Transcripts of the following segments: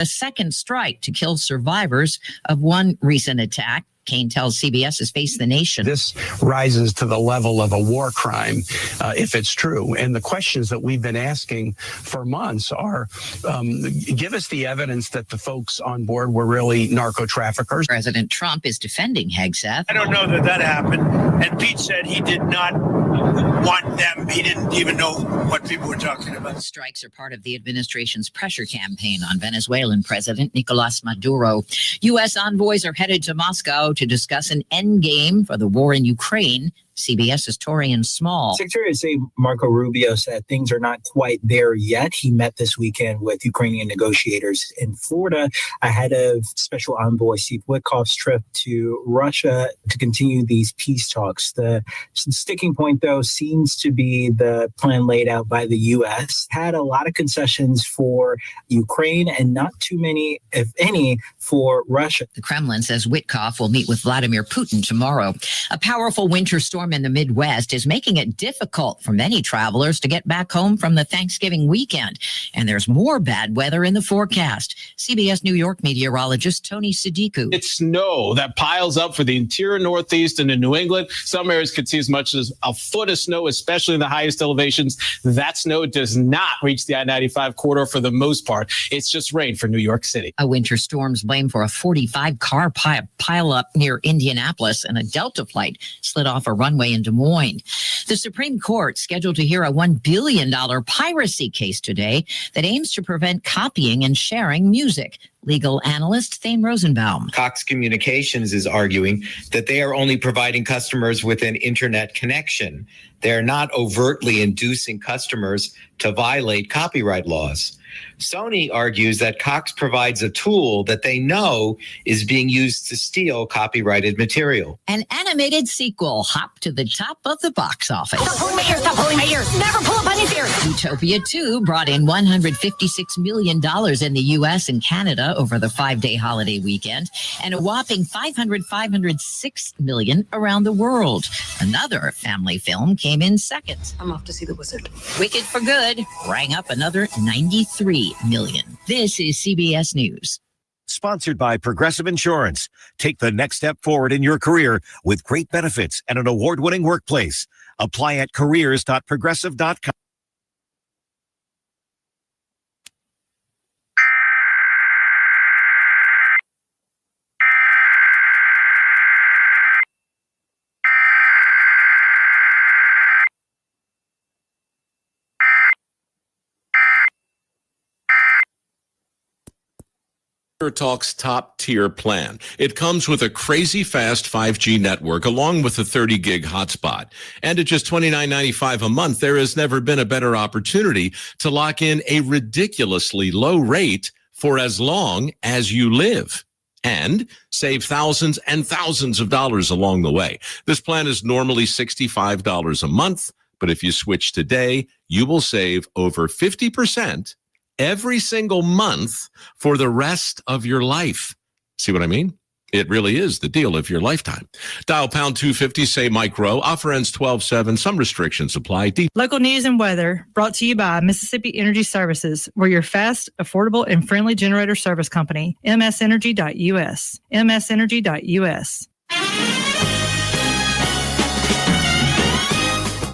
A second strike to kill survivors of one recent attack. Kane tells CBS has faced the nation. This rises to the level of a war crime, if it's true. And the questions that we've been asking for months are, give us the evidence that the folks on board were really narco traffickers. President Trump is defending Hegseth. I don't know that happened. And Pete said he did not want them. He didn't even know what people were talking about. Strikes are part of the administration's pressure campaign on Venezuelan President Nicolas Maduro. U.S. envoys are headed to Moscow to discuss an endgame for the war in Ukraine. CBS's Torian Small. Secretary of State Marco Rubio said things are not quite there yet. He met this weekend with Ukrainian negotiators in Florida ahead of Special Envoy Steve Witkoff's trip to Russia to continue these peace talks. The sticking point, though, seems to be the plan laid out by the U.S. Had a lot of concessions for Ukraine and not too many, if any, for Russia. The Kremlin says Witkoff will meet with Vladimir Putin tomorrow. A powerful winter storm in the Midwest is making it difficult for many travelers to get back home from the Thanksgiving weekend. And there's more bad weather in the forecast. CBS New York meteorologist Tony Sadiku. It's snow that piles up for the interior Northeast and in New England. Some areas could see as much as a foot of snow, especially in the highest elevations. That snow does not reach the I-95 corridor for the most part. It's just rain for New York City. A winter storm's blamed for a 45-car pile-up near Indianapolis, and a Delta flight slid off a runway in Des Moines. The Supreme Court scheduled to hear a $1 billion piracy case today that aims to prevent copying and sharing music. Legal analyst Thane Rosenbaum. Cox Communications is arguing that they are only providing customers with an internet connection. They're not overtly inducing customers to violate copyright laws. Sony argues that Cox provides a tool that they know is being used to steal copyrighted material. An animated sequel hopped to the top of the box office. Stop pulling my ears, stop pulling my ears. Never pull a bunny's ears. Utopia 2 brought in $156 million in the U.S. and Canada over the 5-day holiday weekend, and a whopping $506 million around the world. Another family film came in second. I'm off to see the wizard. Wicked for Good rang up another $93 million. This is CBS News. Sponsored by Progressive Insurance. Take the next step forward in your career with great benefits and an award-winning workplace. Apply at careers.progressive.com. Talk's top-tier plan. It comes with a crazy fast 5G network along with a 30-gig hotspot. And at just $29.95 a month, there has never been a better opportunity to lock in a ridiculously low rate for as long as you live and save thousands and thousands of dollars along the way. This plan is normally $65 a month, but if you switch today, you will save over 50% every single month for the rest of your life. See what I mean? It really is the deal of your lifetime. Dial pound 250, say Mike Rowe. Offer ends 12/7. Some restrictions apply. Local news and weather brought to you by Mississippi Energy Services. We're your fast, affordable, and friendly generator service company. msenergy.us. msenergy.us.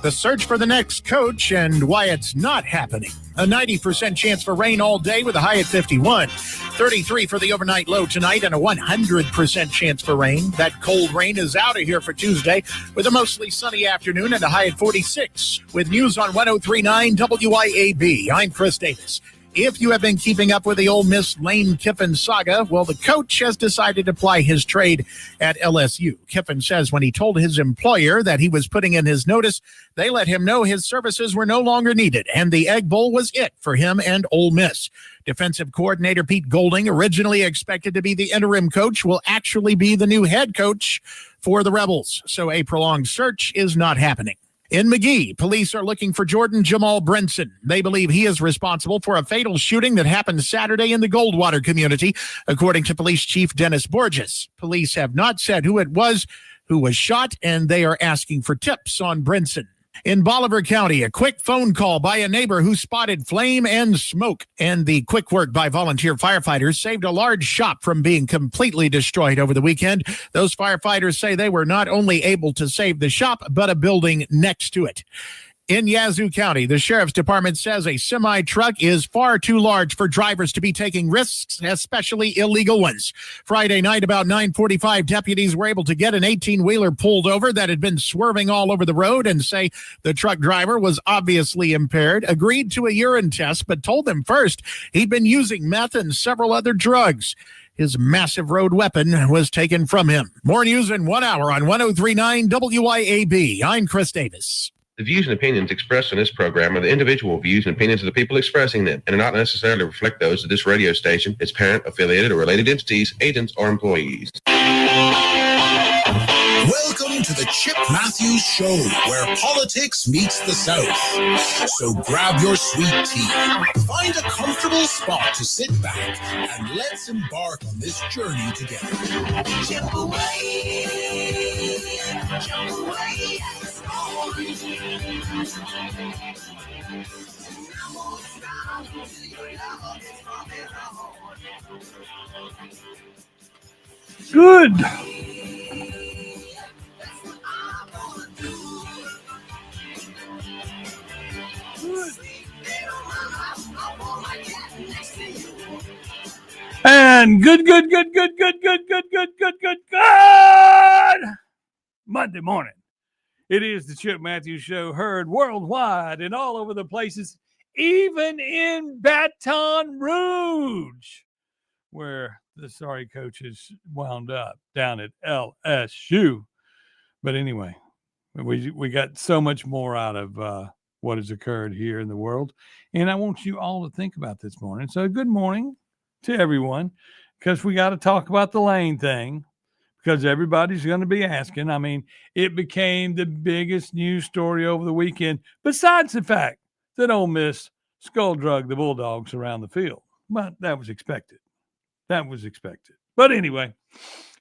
The search for the next coach and why it's not happening. A 90% chance for rain all day with a high at 51. 33 for the overnight low tonight and a 100% chance for rain. That cold rain is out of here for Tuesday with a mostly sunny afternoon and a high at 46. With news on 103.9 WIAB, I'm Chris Davis. If you have been keeping up with the Ole Miss Lane Kiffin saga, well, the coach has decided to ply his trade at LSU. Kiffin says when he told his employer that he was putting in his notice, they let him know his services were no longer needed, and the Egg Bowl was it for him and Ole Miss. Defensive coordinator Pete Golding, originally expected to be the interim coach, will actually be the new head coach for the Rebels. So a prolonged search is not happening. In Magee, police are looking for Jordan Jamal Brinson. They believe he is responsible for a fatal shooting that happened Saturday in the Goldwater community, according to Police Chief Dennis Borges. Police have not said who it was who was shot, and they are asking for tips on Brinson. In Bolivar County, a quick phone call by a neighbor who spotted flame and smoke, and the quick work by volunteer firefighters saved a large shop from being completely destroyed over the weekend. Those firefighters say they were not only able to save the shop, but a building next to it. In Yazoo County, the sheriff's department says a semi-truck is far too large for drivers to be taking risks, especially illegal ones. Friday night, about 9:45, deputies were able to get an 18-wheeler pulled over that had been swerving all over the road and say the truck driver was obviously impaired, agreed to a urine test, but told them first he'd been using meth and several other drugs. His massive road weapon was taken from him. More news in 1 hour on 103.9 WYAB. I'm Chris Davis. The views and opinions expressed on this program are the individual views and opinions of the people expressing them and do not necessarily reflect those of this radio station, its parent, affiliated, or related entities, agents, or employees. Welcome to the Chip Matthews Show, where politics meets the South. So grab your sweet tea, find a comfortable spot to sit back, and let's embark on this journey together. Chip away, jump away. Good. And good Monday morning. It is the Chip Matthews Show, heard worldwide and all over the places, even in Baton Rouge, where the sorry coaches wound up down at LSU. But anyway, we got so much more out of what has occurred here in the world. And I want you all to think about this morning. So good morning to everyone, because we got to talk about the Lane thing. Because everybody's going to be asking. I mean, it became the biggest news story over the weekend, besides the fact that Ole Miss skull-drugged the Bulldogs around the field. But that was expected. But anyway,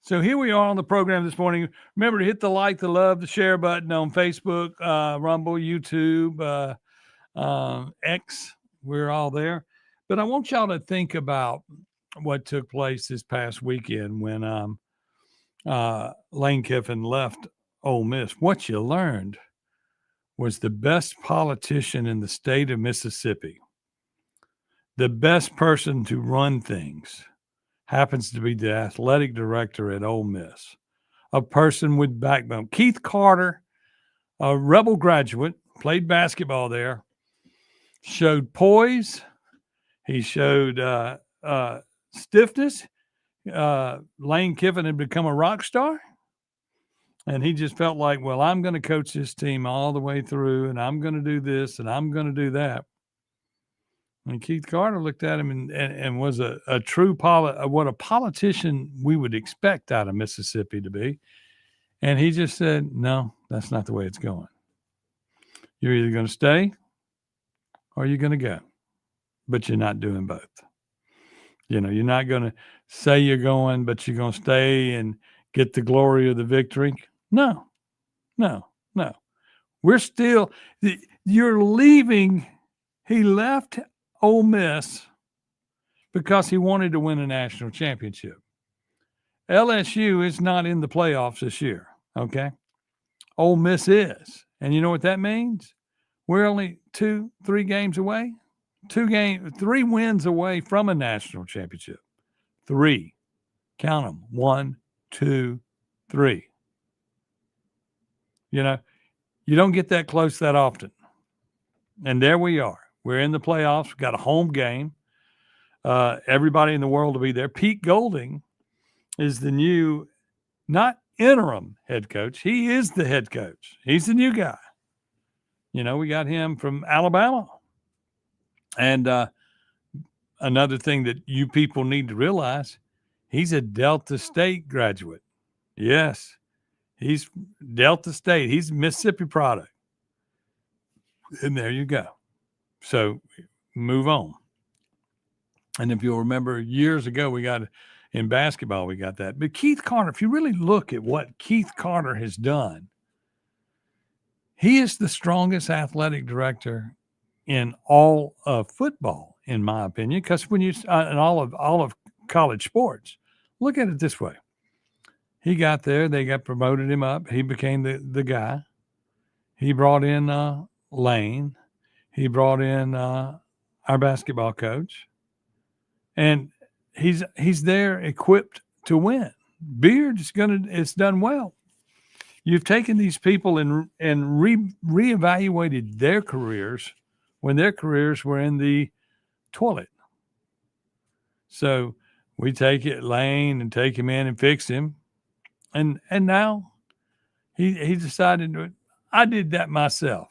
so here we are on the program this morning. Remember to hit the like, the love, the share button on Facebook, Rumble, YouTube, X. We're all there. But I want y'all to think about what took place this past weekend when Lane Kiffin left Ole Miss. What you learned was the best politician in the state of Mississippi, the best person to run things, happens to be the athletic director at Ole Miss, a person with backbone. Keith Carter, a Rebel graduate, played basketball there, showed poise. He showed stiffness. Lane Kiffin had become a rock star, and he just felt like, well, I'm going to coach this team all the way through, and I'm going to do this, and I'm going to do that. And Keith Carter looked at him and was a true what a politician we would expect out of Mississippi to be. And he just said, no, that's not the way it's going. You're either going to stay or you're going to go, but you're not doing both. You know, you're not going to say you're going, but you're going to stay and get the glory of the victory. No. We're still, you're leaving. He left Ole Miss because he wanted to win a national championship. LSU is not in the playoffs this year, okay? Ole Miss is. And you know what that means? We're only 3 games away. 3 wins away from a national championship. 3. Count them. 1, 2, 3. You know, you don't get that close that often. And there we are. We're in the playoffs. We've got a home game. Everybody in the world will be there. Pete Golding is the new, not interim head coach. He is the head coach. He's the new guy. You know, we got him from Alabama. And another thing that you people need to realize, he's a Delta State graduate. Yes, he's Delta State. He's a Mississippi product. And there you go. So move on. And if you'll remember, years ago, in basketball, we got that. But Keith Carter, if you really look at what Keith Carter has done, He is the strongest athletic director in all of football, in my opinion, because when you in all of college sports, look at it this way: he got there, they got promoted him up, he became the guy. He brought in Lane, he brought in our basketball coach, and he's there equipped to win. Beard it's done well. You've taken these people and reevaluated their careers when their careers were in the toilet. So we take it Lane and take him in and fix him. And now he decided, I did that myself.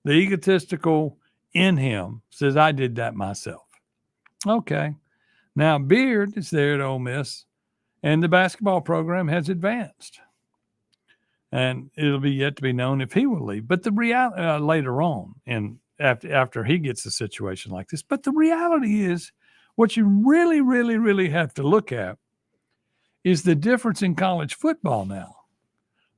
The egotistical in him says, I did that myself. Okay. Now Beard is there at Ole Miss, and the basketball program has advanced. And it'll be yet to be known if he will leave. But the reality later on, and after he gets a situation like this. But the reality is, what you really, really, really have to look at is the difference in college football now.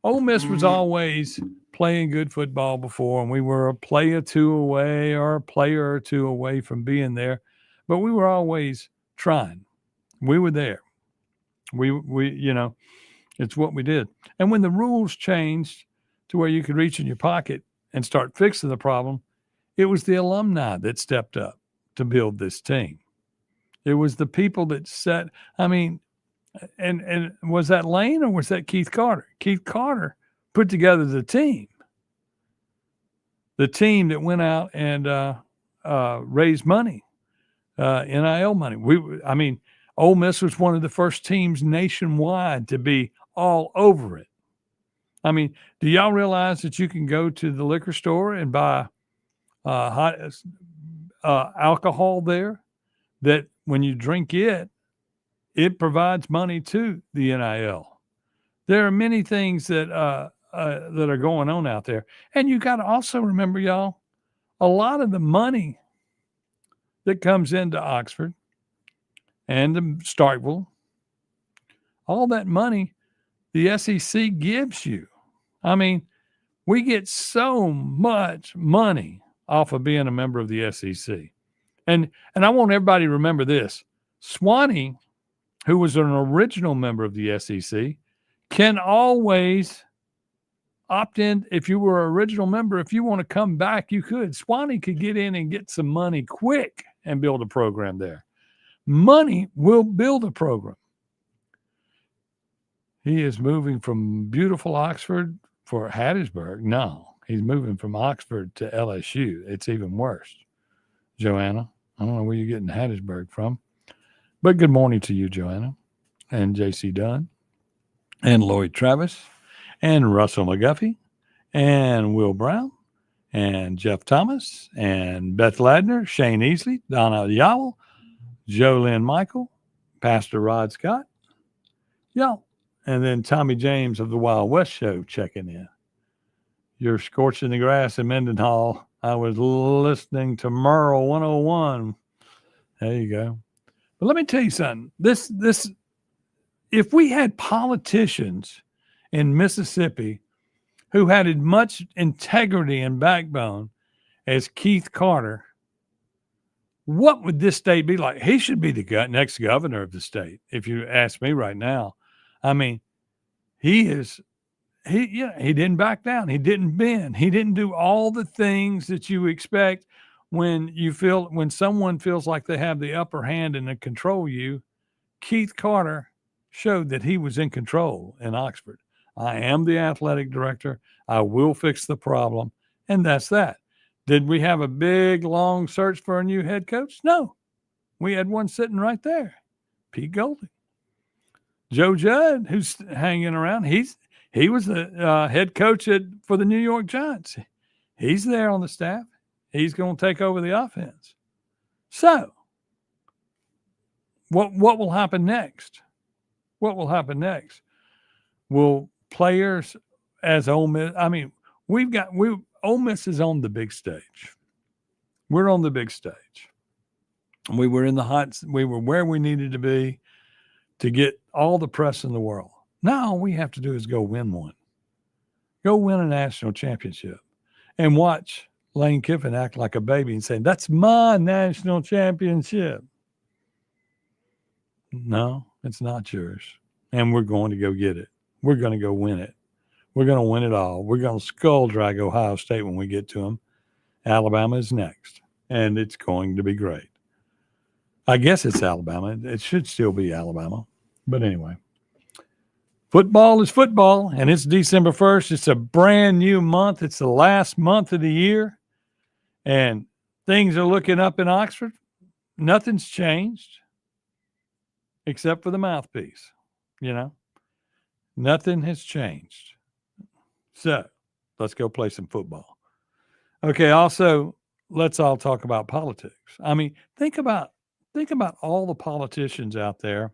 Ole Miss was always playing good football before, and we were a play or two away or a player or two away from being there. But we were always trying. We were there. We it's what we did. And when the rules changed to where you could reach in your pocket and start fixing the problem, it was the alumni that stepped up to build this team. It was the people that said, and was that Lane or was that Keith Carter? Keith Carter put together the team that went out and raised money, NIL money. Ole Miss was one of the first teams nationwide to be all over it. Do y'all realize that you can go to the liquor store and buy alcohol there, that when you drink it provides money to the NIL? There are many things that are going on out there. And you got to also remember, y'all, a lot of the money that comes into Oxford and to Starkville, all that money the SEC gives you. We get so much money off of being a member of the SEC. And I want everybody to remember this. Swanee, who was an original member of the SEC, can always opt in. If you were an original member, if you want to come back, you could. Swanee could get in and get some money quick and build a program there. Money will build a program. He is moving from beautiful Oxford for Hattiesburg. No, he's moving from Oxford to LSU. It's even worse. Joanna, I don't know where you're getting Hattiesburg from, but good morning to you, Joanna, and J.C. Dunn, and Lloyd Travis, and Russell McGuffey, and Will Brown, and Jeff Thomas, and Beth Ladner, Shane Easley, Donna Yowell, Joe Lynn Michael, Pastor Rod Scott, y'all. And then Tommy James of the Wild West Show checking in. You're scorching the grass in Mendenhall. I was listening to Merle 101. There you go. But let me tell you something. This, if we had politicians in Mississippi who had as much integrity and backbone as Keith Carter, what would this state be like? He should be the next governor of the state, if you ask me right now. He didn't back down. He didn't bend. He didn't do all the things that you expect when someone feels like they have the upper hand and they control you. Keith Carter showed that he was in control in Oxford. I am the athletic director. I will fix the problem. And that's that. Did we have a big, long search for a new head coach? No. We had one sitting right there, Pete Golding. Joe Judd, who's hanging around, he was the head coach for the New York Giants. He's there on the staff. He's going to take over the offense. So, what will happen next? What will happen next? Will players as Ole Miss? Ole Miss is on the big stage. We're on the big stage. We were we were where we needed to be to get all the press in the world. Now all we have to do is go win one. Go win a national championship. and watch Lane Kiffin act like a baby and say, "That's my national championship." No, it's not yours. And we're going to go get it. We're going to go win it. We're going to win it all. We're going to skull drag Ohio State when we get to them. Alabama is next, and it's going to be great. I guess it's Alabama. It should still be Alabama. But anyway, football is football, and it's December 1st. It's a brand new month. It's the last month of the year, and things are looking up in Oxford. Nothing's changed except for the mouthpiece, Nothing has changed. So let's go play some football. Okay, also, let's all talk about politics. I mean, think about all the politicians out there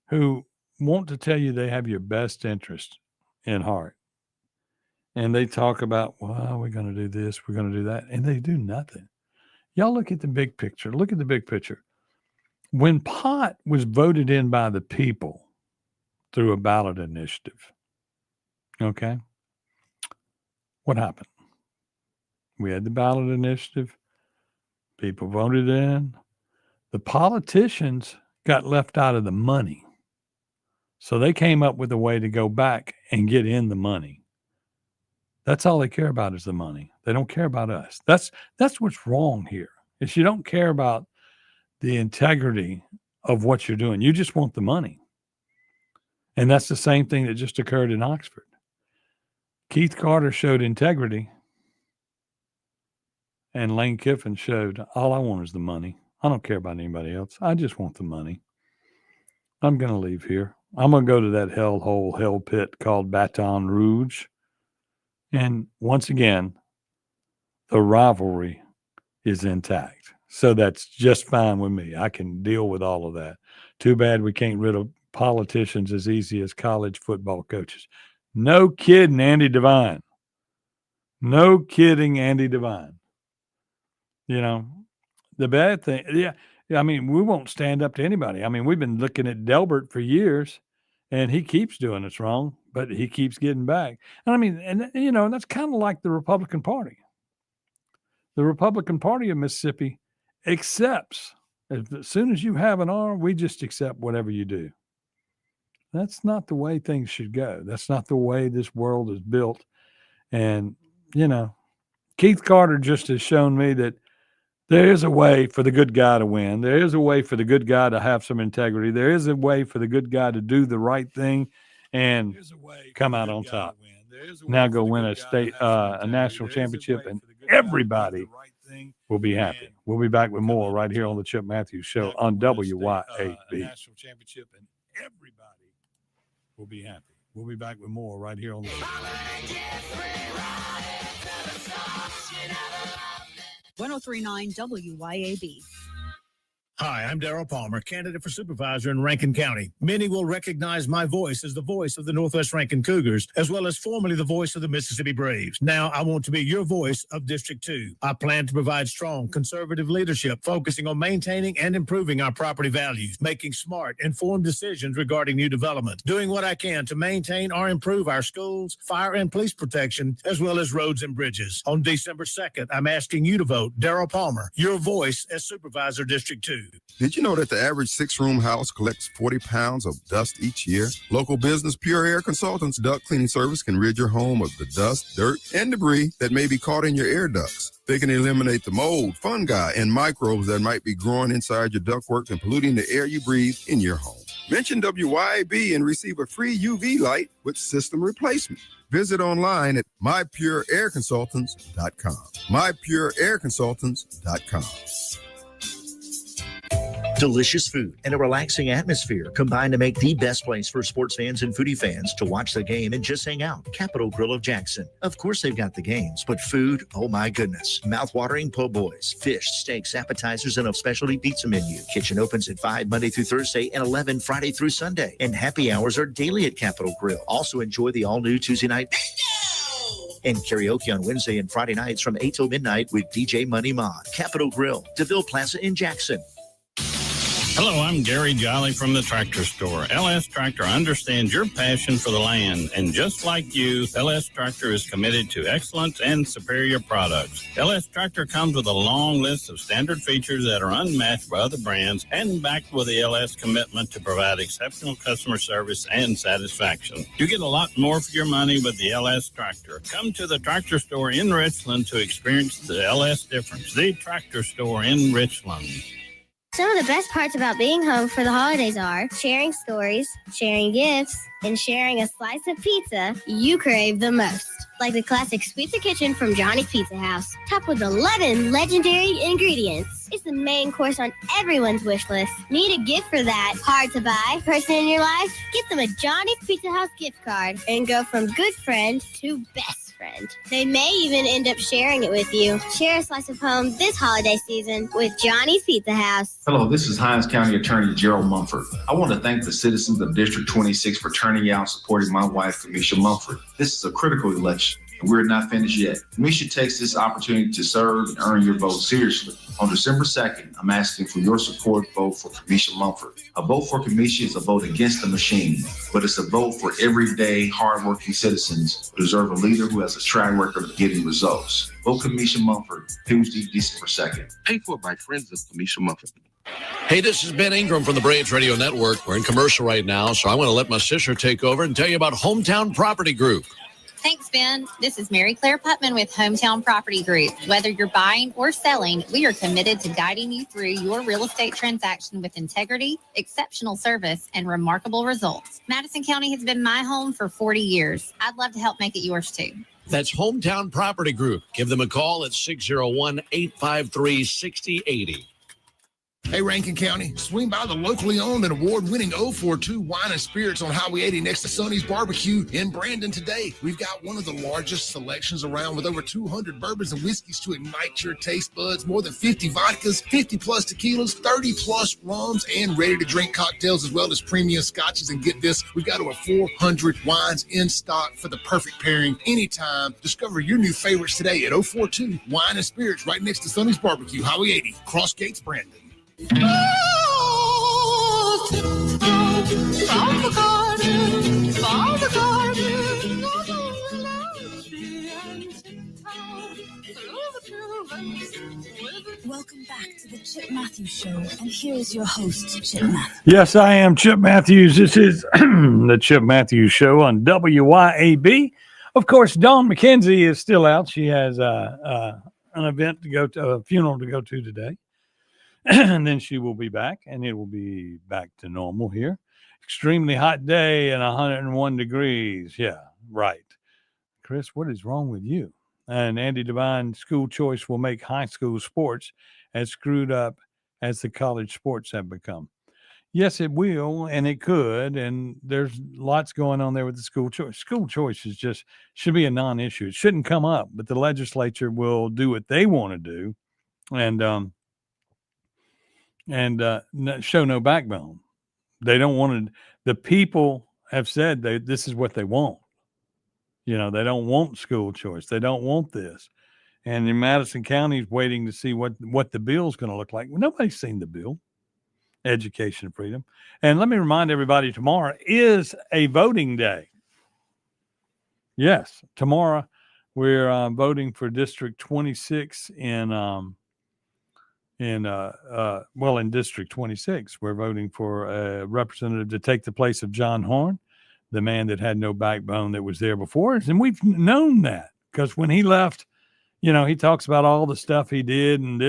who want to tell you they have your best interest in heart. And they talk about, well, we're going to do this, we're going to do that, and they do nothing. Y'all look at the big picture. Look at the big picture. When pot was voted in by the people through a ballot initiative, okay, what happened? We had the ballot initiative. People voted in. The politicians got left out of the money. So they came up with a way to go back and get in the money. That's all they care about is the money. They don't care about us. That's what's wrong here, is you don't care about the integrity of what you're doing. You just want the money. And that's the same thing that just occurred in Oxford. Keith Carter showed integrity, and Lane Kiffin showed, all I want is the money. I don't care about anybody else. I just want the money. I'm going to leave here. I'm going to go to that hell pit called Baton Rouge. And once again, the rivalry is intact. So that's just fine with me. I can deal with all of that. Too bad we can't rid of politicians as easy as college football coaches. No kidding, Andy Devine. No kidding, Andy Devine. The bad thing, I mean, we won't stand up to anybody. I mean, we've been looking at Delbert for years, and he keeps doing us wrong, but he keeps getting back. And I mean, and that's kind of like the Republican Party. The Republican Party of Mississippi accepts. As soon as you have an arm, we just accept whatever you do. That's not the way things should go. That's not the way this world is built. And, Keith Carter just has shown me that there is a way for the good guy to win. There is a way for the good guy to have some integrity. There is a way for the good guy to do the right thing and come out on top. Now go win a national championship, and everybody will be happy. We'll be back with more right here on the Chip Matthews Show on WYAB. National championship, and everybody will be happy. We'll be back with more right here on the show. 1039 WYAB. Hi, I'm Darryl Palmer, candidate for supervisor in Rankin County. Many will recognize my voice as the voice of the Northwest Rankin Cougars, as well as formerly the voice of the Mississippi Braves. Now I want to be your voice of District 2. I plan to provide strong conservative leadership, focusing on maintaining and improving our property values, making smart, informed decisions regarding new development, doing what I can to maintain or improve our schools, fire and police protection, as well as roads and bridges. On December 2nd, I'm asking you to vote Darryl Palmer, your voice as Supervisor District 2. Did you know that the average 6-room house collects 40 pounds of dust each year? Local business Pure Air Consultants duct cleaning service can rid your home of the dust, dirt, and debris that may be caught in your air ducts. They can eliminate the mold, fungi, and microbes that might be growing inside your ductwork and polluting the air you breathe in your home. Mention WYAB and receive a free UV light with system replacement. Visit online at mypureairconsultants.com. mypureairconsultants.com. Delicious food and a relaxing atmosphere combine to make the best place for sports fans and foodie fans to watch the game and just hang out. Capitol Grill of Jackson. Of course they've got the games, but food, oh my goodness. Mouth-watering po' boys, fish, steaks, appetizers, and a specialty pizza menu. Kitchen opens at 5 Monday through Thursday and 11 Friday through Sunday. And happy hours are daily at Capitol Grill. Also enjoy the all-new Tuesday night and karaoke on Wednesday and Friday nights from 8 till midnight with DJ Money Mod. Capitol Grill, DeVille Plaza in Jackson. Hello, I'm Gary Jolly from the Tractor Store. LS Tractor understands your passion for the land, and just like you, LS Tractor is committed to excellence and superior products. LS Tractor comes with a long list of standard features that are unmatched by other brands and backed with the LS commitment to provide exceptional customer service and satisfaction. You get a lot more for your money with the LS Tractor. Come to the Tractor Store in Richland to experience the LS difference. The Tractor Store in Richland. Some of the best parts about being home for the holidays are sharing stories, sharing gifts, and sharing a slice of pizza you crave the most. Like the classic Pizza Kitchen from Johnny's Pizza House, topped with 11 legendary ingredients. It's the main course on everyone's wish list. Need a gift for that hard to buy person in your life? Get them a Johnny's Pizza House gift card and go from good friend to best friend. They may even end up sharing it with you. Share a slice of home this holiday season with Johnny's Pizza House. Hello, this is Hinds County Attorney Gerald Mumford. I want to thank the citizens of District 26 for turning out and supporting my wife, Kamisha Mumford. This is a critical election, and we're not finished yet. Kamisha takes this opportunity to serve and earn your vote seriously. On December 2nd, I'm asking for your support vote for Kamisha Mumford. A vote for Kamisha is a vote against the machine, but it's a vote for everyday, hardworking citizens who deserve a leader who has a track record of getting results. Vote Kamisha Mumford, Tuesday, December 2nd. Paid for by friends of Kamisha Mumford. Hey, this is Ben Ingram from the Braves Radio Network. We're in commercial right now, so I want to let my sister take over and tell you about Hometown Property Group. Thanks, Ben. This is Mary Claire Putman with Hometown Property Group. Whether you're buying or selling, we are committed to guiding you through your real estate transaction with integrity, exceptional service, and remarkable results. Madison County has been my home for 40 years. I'd love to help make it yours, too. That's Hometown Property Group. Give them a call at 601-853-6080. Hey, Rankin County, swing by the locally owned and award-winning 042 Wine and Spirits on Highway 80 next to Sonny's Barbecue in Brandon today. We've got one of the largest selections around with over 200 bourbons and whiskeys to ignite your taste buds, more than 50 vodkas, 50-plus tequilas, 30-plus rums, and ready-to-drink cocktails, as well as premium scotches. And get this, we've got over 400 wines in stock for the perfect pairing anytime. Discover your new favorites today at 042 Wine and Spirits right next to Sonny's Barbecue, Highway 80, Cross Gates, Brandon. Welcome back to the Chip Matthews Show, and here is your host, Chip Matthews. Yes, I am Chip Matthews. This is the Chip Matthews Show on WYAB. Of course, Dawn McKenzie is still out. She has an event to go to, a funeral to go to today. And then she will be back, and it will be back to normal here. Extremely hot day and 101 degrees. Yeah, right. Chris, what is wrong with you? And Andy Devine, school choice will make high school sports as screwed up as the college sports have become. Yes, it will, and it could, and there's lots going on there with the school choice. School choice is just should be a non-issue. It shouldn't come up, but the legislature will do what they want to do, and show no backbone. They don't want to. The people have said this is what they want. You know, they don't want school choice. They don't want this. And in Madison County is waiting to see what the bill is going to look like. Well, nobody's seen the bill. Education freedom. And let me remind everybody, tomorrow is a voting day. Yes, tomorrow we're voting for District 26 in District 26. We're voting for a representative to take the place of John Horn, the man that had no backbone that was there before us. And we've known that because when he left, you know, he talks about all the stuff he did and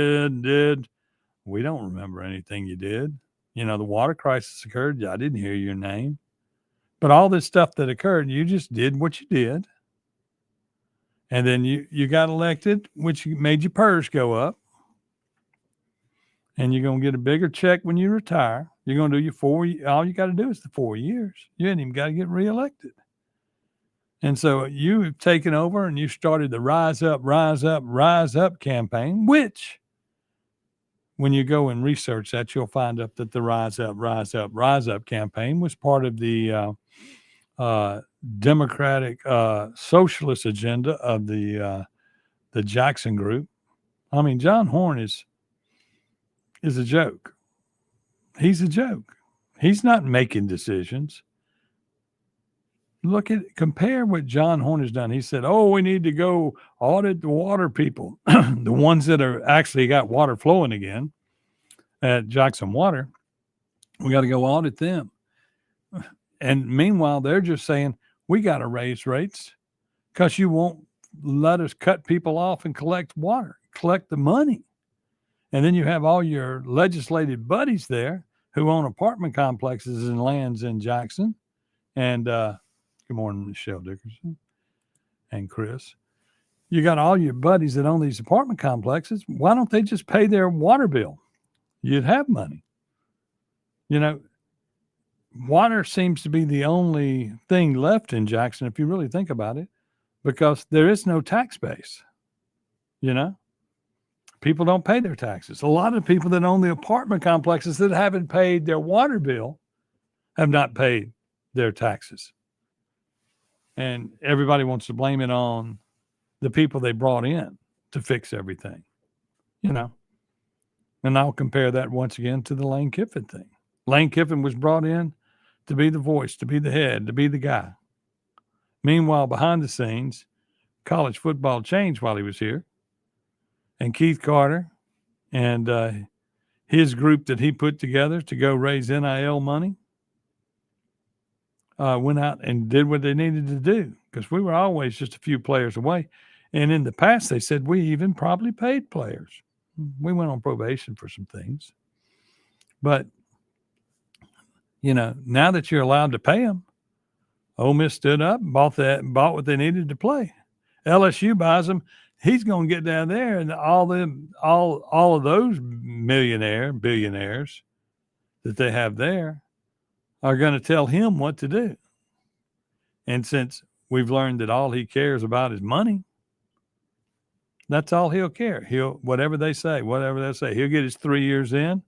did. We don't remember anything you did. You know, the water crisis occurred. I didn't hear your name. But all this stuff that occurred, you just did what you did. And then you got elected, which made your purse go up. And you're going to get a bigger check when you retire. You're going to do all you got to do is the 4 years. You ain't even got to get reelected. And so you've taken over and you started the Rise Up, Rise Up, Rise Up campaign, which when you go and research that, you'll find out that the Rise Up, Rise Up, Rise Up campaign was part of the Democratic socialist agenda of the Jackson Group. I mean, John Horn is a joke. He's a joke. He's not making decisions. Compare what John Horn has done. He said, "Oh, we need to go audit the water people, the ones that are actually got water flowing again at Jackson Water. We got to go audit them." And meanwhile, they're just saying, "We got to raise rates because you won't let us cut people off and collect the money." And then you have all your legislative buddies there who own apartment complexes and lands in Jackson. And good morning, Michelle Dickerson and Chris. You got all your buddies that own these apartment complexes. Why don't they just pay their water bill? You'd have money. Water seems to be the only thing left in Jackson, if you really think about it, because there is no tax base. People don't pay their taxes. A lot of people that own the apartment complexes that haven't paid their water bill have not paid their taxes. And everybody wants to blame it on the people they brought in to fix everything, And I'll compare that once again to the Lane Kiffin thing. Lane Kiffin was brought in to be the voice, to be the head, to be the guy. Meanwhile, behind the scenes, college football changed while he was here. And Keith Carter and his group that he put together to go raise NIL money went out and did what they needed to do, because we were always just a few players away. And in the past, they said we even probably paid players. We went on probation for some things. But, now that you're allowed to pay them, Ole Miss stood up and bought what they needed to play. LSU buys them. He's going to get down there, and all of those billionaires that they have there are going to tell him what to do. And since we've learned that all he cares about is money, that's all he'll care. Whatever they say, he'll get his 3 years in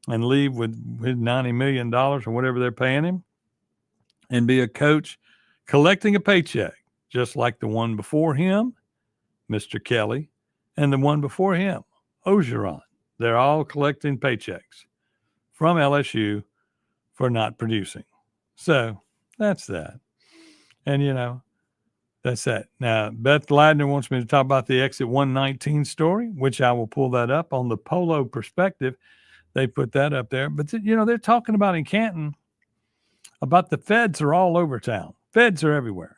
and leave with his $90 million or whatever they're paying him and be a coach collecting a paycheck, just like the one before him, Mr. Kelly, and the one before him, Ogeron. They're all collecting paychecks from LSU for not producing. So that's that. And, that's that. Now, Beth Ladner wants me to talk about the Exit 119 story, which I will pull that up on the Polo Perspective. They put that up there. But, they're talking about in Canton about the feds are all over town. Feds are everywhere.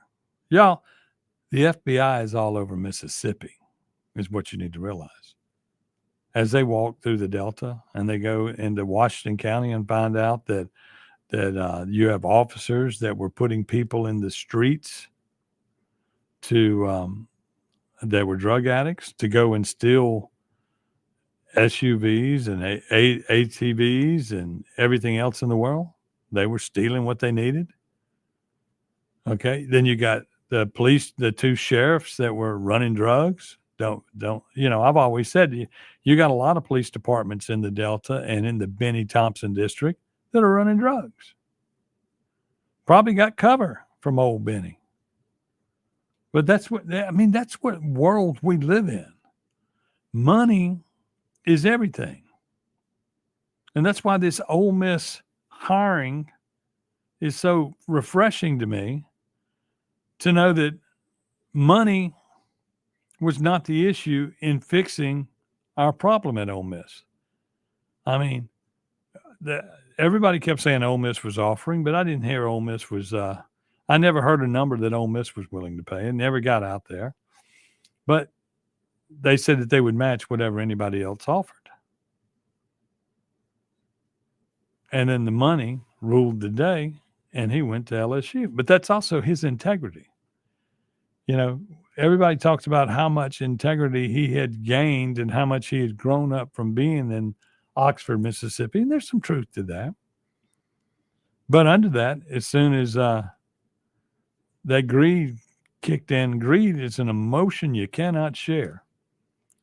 Y'all, the FBI is all over Mississippi, is what you need to realize. As they walk through the Delta and they go into Washington County and find out that you have officers that were putting people in the streets that were drug addicts to go and steal SUVs and ATVs and everything else in the world. They were stealing what they needed. Okay. Then you got the police, the two sheriffs that were running drugs. I've always said you got a lot of police departments in the Delta and in the Benny Thompson district that are running drugs. Probably got cover from old Benny. But that's what world we live in. Money is everything. And that's why this Ole Miss hiring is so refreshing to me, to know that money was not the issue in fixing our problem at Ole Miss. Everybody kept saying Ole Miss was offering, but I didn't hear Ole Miss was I never heard a number that Ole Miss was willing to pay. It never got out there. But they said that they would match whatever anybody else offered. And then the money ruled the day, and he went to LSU. But that's also his integrity. Everybody talks about how much integrity he had gained and how much he had grown up from being in Oxford, Mississippi. And there's some truth to that. But under that, as soon as that greed kicked in, greed is an emotion you cannot share.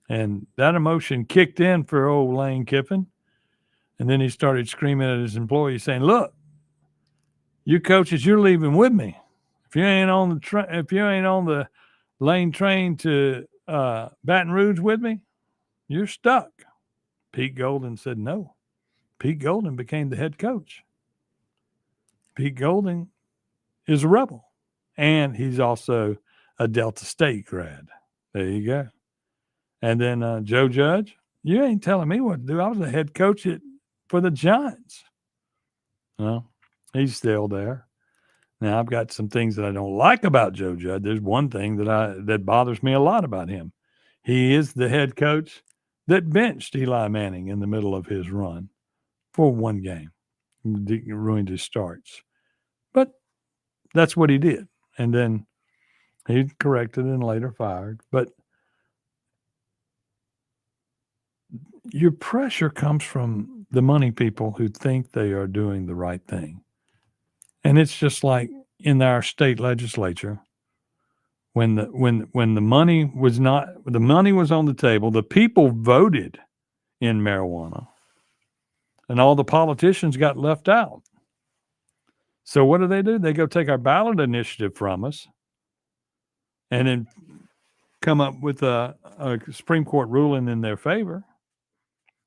And that emotion kicked in for old Lane Kiffin. And then he started screaming at his employees saying, "Look, you coaches, you're leaving with me. If you ain't on the Lane train to Baton Rouge with me, you're stuck." Pete Golden said no. Pete Golding became the head coach. Pete Golding is a Rebel, and he's also a Delta State grad. There you go. And then Joe Judge, you ain't telling me what to do. I was the head coach for the Giants. Well, he's still there. Now, I've got some things that I don't like about Joe Judge. There's one thing that bothers me a lot about him. He is the head coach that benched Eli Manning in the middle of his run for one game. Ruined his starts. But that's what he did. And then he corrected and later fired. But your pressure comes from the money people who think they are doing the right thing. And it's just like in our state legislature, when the money was on the table, the people voted in marijuana, and all the politicians got left out. So what do? They go take our ballot initiative from us, and then come up with a Supreme Court ruling in their favor.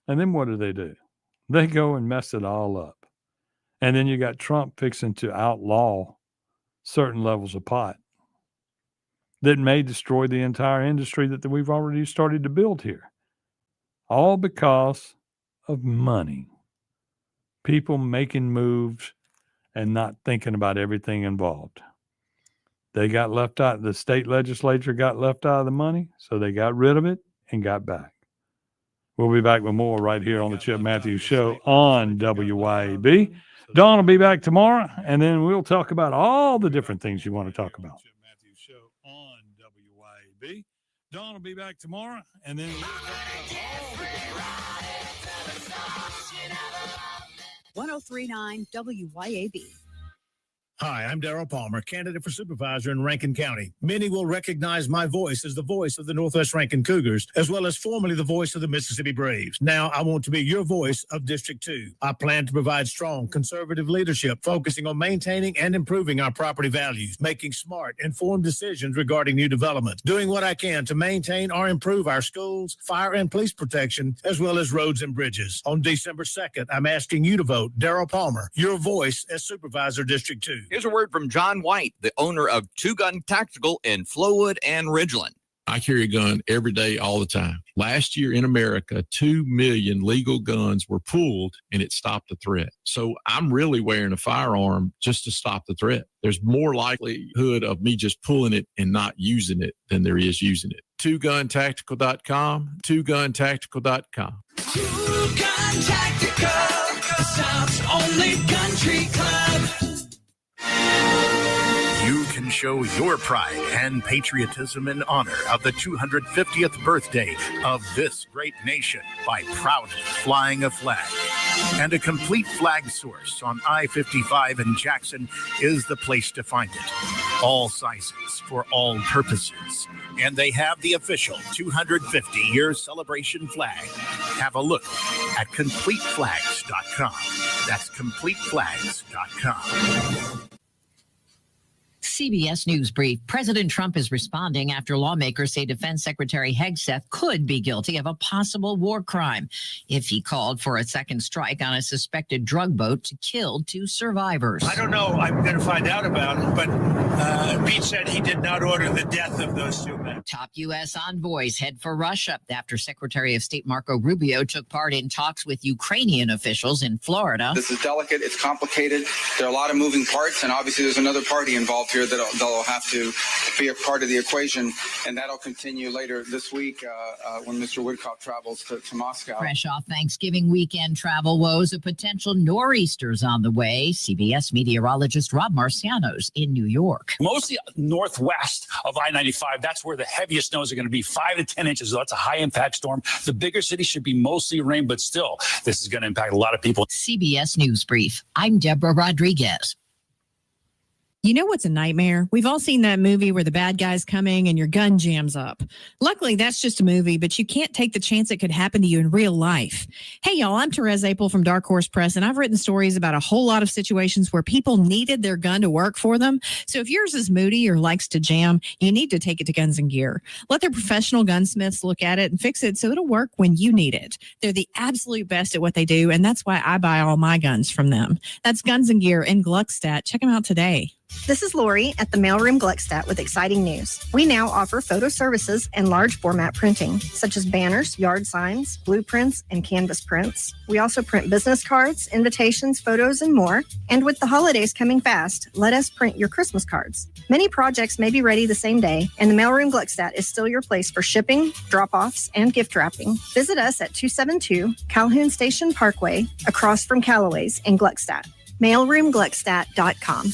And then what do? They go and mess it all up. And then you got Trump fixing to outlaw certain levels of pot that may destroy the entire industry that we've already started to build here. All because of money. People making moves and not thinking about everything involved. They got left out. The state legislature got left out of the money, so they got rid of it and got back. We'll be back with more right here on the Chip Matthews Show on WYAB. Dawn will be back tomorrow, and then we'll talk about all the different things you want to talk about. Chip Matthews Show on WYAB. Dawn will be back tomorrow, and then we'll talk about all the 1039 WYAB. Hi, I'm Darrell Palmer, candidate for supervisor in Rankin County. Many will recognize my voice as the voice of the Northwest Rankin Cougars, as well as formerly the voice of the Mississippi Braves. Now I want to be your voice of District 2. I plan to provide strong conservative leadership, focusing on maintaining and improving our property values, making smart, informed decisions regarding new development, doing what I can to maintain or improve our schools, fire and police protection, as well as roads and bridges. On December 2nd, I'm asking you to vote Darrell Palmer, your voice as Supervisor District 2. Here's a word from John White, the owner of Two Gun Tactical in Flowood and Ridgeland. I carry a gun every day, all the time. Last year in America, 2 million legal guns were pulled, and it stopped the threat. So I'm really wearing a firearm just to stop the threat. There's more likelihood of me just pulling it and not using it than there is using it. TwoGunTactical.com, TwoGunTactical.com. Two Gun Tactical, the South's only country club. You can show your pride and patriotism in honor of the 250th birthday of this great nation by proudly flying a flag. And a complete flag source on I-55 in Jackson is the place to find it. All sizes for all purposes. And they have the official 250-year celebration flag. Have a look at CompleteFlags.com. That's CompleteFlags.com. CBS News Brief. President Trump is responding after lawmakers say Defense Secretary Hegseth could be guilty of a possible war crime if he called for a second strike on a suspected drug boat to kill 2 survivors. I don't know. I'm going to find out about it, but Pete said he did not order the death of those 2 men. Top U.S. envoys head for Russia after Secretary of State Marco Rubio took part in talks with Ukrainian officials in Florida. This is delicate. It's complicated. There are a lot of moving parts, and obviously there's another party involved here that they'll have to be a part of the equation, and that'll continue later this week when Mr. Woodcock travels to Moscow. Fresh off Thanksgiving weekend travel woes, a potential nor'easter's on the way. CBS meteorologist Rob Marciano's in New York. Mostly northwest of I-95, that's where the heaviest snows are going to be, 5 to 10 inches. So that's a high impact storm. The bigger cities should be mostly rain, but still, this is going to impact a lot of people. CBS News Brief. I'm Deborah Rodriguez. You know what's a nightmare? We've all seen that movie where the bad guy's coming and your gun jams up. Luckily, that's just a movie, but you can't take the chance it could happen to you in real life. Hey, y'all, I'm Therese Apel from Dark Horse Press, and I've written stories about a whole lot of situations where people needed their gun to work for them. So if yours is moody or likes to jam, you need to take it to Guns and Gear. Let their professional gunsmiths look at it and fix it so it'll work when you need it. They're the absolute best at what they do, and that's why I buy all my guns from them. That's Guns and Gear in Gluckstadt. Check them out today. This is Lori at the Mailroom Gluckstadt with exciting news. We now offer photo services and large format printing, such as banners, yard signs, blueprints, and canvas prints. We also print business cards, invitations, photos, and more. And with the holidays coming fast, let us print your Christmas cards. Many projects may be ready the same day, and the Mailroom Gluckstadt is still your place for shipping, drop-offs, and gift wrapping. Visit us at 272 Calhoun Station Parkway, across from Callaway's in Gluckstadt. MailroomGluckstadt.com.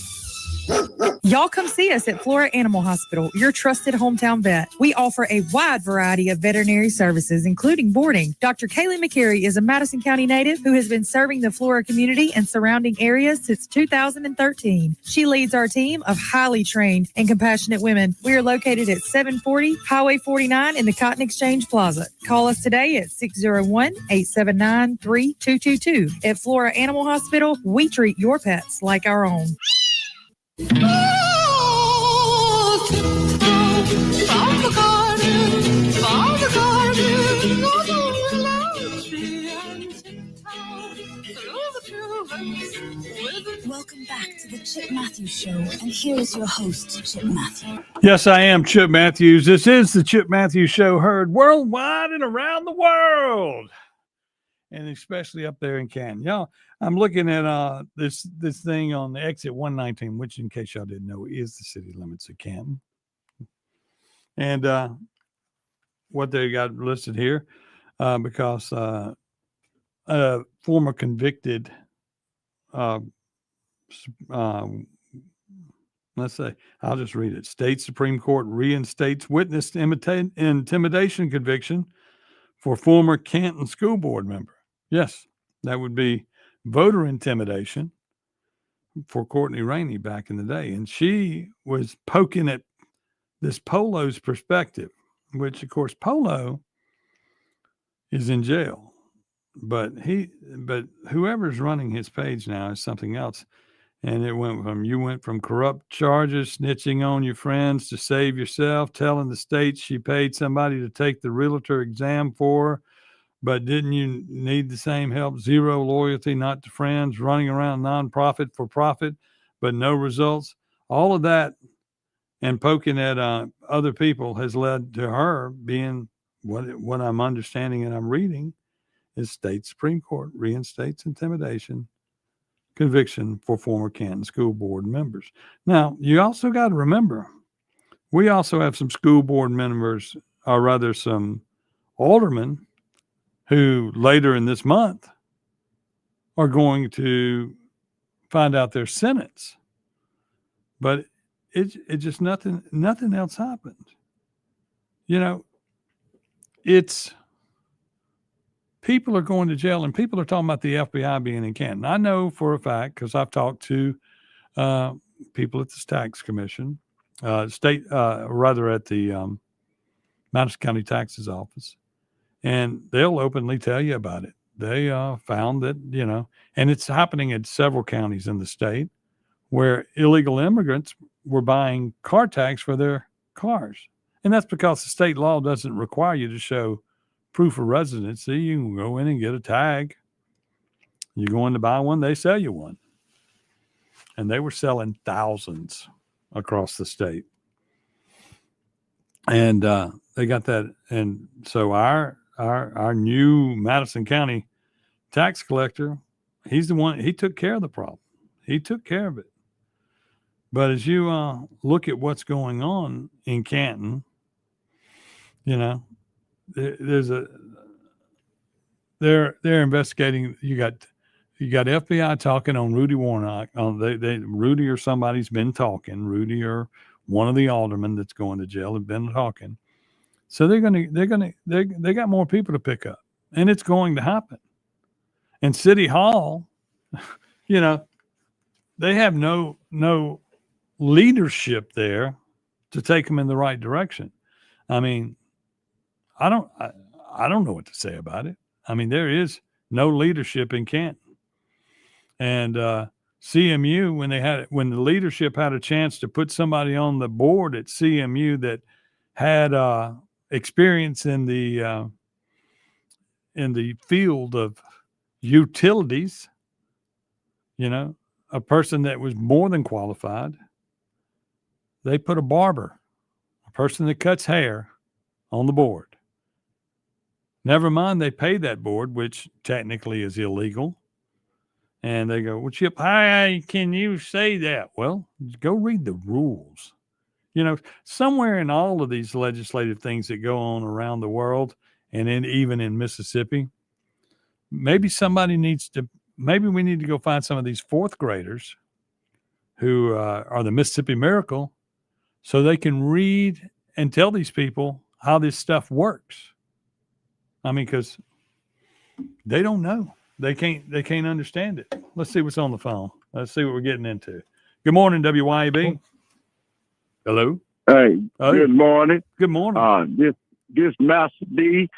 Y'all come see us at Flora Animal Hospital, your trusted hometown vet. We offer a wide variety of veterinary services, including boarding. Dr. Kaylee McCary is a Madison County native who has been serving the Flora community and surrounding areas since 2013. She leads our team of highly trained and compassionate women. We are located at 740 Highway 49 in the Cotton Exchange Plaza. Call us today at 601-879-3222. At Flora Animal Hospital, we treat your pets like our own. Welcome back to the Chip Matthews Show, and here is your host, Chip Matthews. Yes, I am Chip Matthews. This is the Chip Matthews Show, heard worldwide and around the world, and especially up there in Canton. Y'all, I'm looking at this thing on the exit 119, which, in case y'all didn't know, is the city limits of Canton. And what they got listed here, because a former convicted, let's say, I'll just read it. State Supreme Court reinstates witness intimidation conviction for former Canton school board member. Yes, that would be voter intimidation for Courtney Rainey back in the day. And she was poking at this Polo's perspective, which, of course, Polo is in jail. But whoever's running his page now is something else. And you went from corrupt charges, snitching on your friends to save yourself, telling the state she paid somebody to take the realtor exam for her, but didn't you need the same help? Zero loyalty, not to friends, running around nonprofit for profit, but no results. All of that and poking at other people has led to her being what I'm understanding and I'm reading is state Supreme Court reinstates intimidation conviction for former Canton school board members. Now, you also got to remember, we also have some school board members, or rather some aldermen, who later in this month are going to find out their sentence. But it just nothing else happened. You know, it's people are going to jail, and people are talking about the FBI being in Canton. I know for a fact, because I've talked to people at the Tax Commission, at the Madison County Taxes Office, and they'll openly tell you about it. They found that, and it's happening in several counties in the state where illegal immigrants were buying car tags for their cars. And that's because the state law doesn't require you to show proof of residency. You can go in and get a tag. You go in to buy one, they sell you one. And they were selling thousands across the state. And they got that. And so our new Madison County tax collector, he's the one, he took care of the problem. He took care of it. But as you look at what's going on in Canton, they're investigating. You got FBI talking on Rudy Warnock. Rudy or somebody's been talking. Rudy or one of the aldermen that's going to jail have been talking. So they got more people to pick up, and it's going to happen. And City Hall, they have no leadership there to take them in the right direction. I mean, I don't know what to say about it. I mean, there is no leadership in Canton. And CMU, when the leadership had a chance to put somebody on the board at CMU that had experience in the field of utilities, a person that was more than qualified, they put a barber, a person that cuts hair, on the board. Never mind, they pay that board, which technically is illegal. And they go, well, Chip, how can you say that? Well, go read the rules. Somewhere in all of these legislative things that go on around the world, and even in Mississippi, maybe we need to go find some of these fourth graders who are the Mississippi Miracle, so they can read and tell these people how this stuff works. I mean, because they don't know. They can't understand it. Let's see what's on the phone. Let's see what we're getting into. Good morning, WYAB. Hello. Hey, good morning. Good morning. This Master D,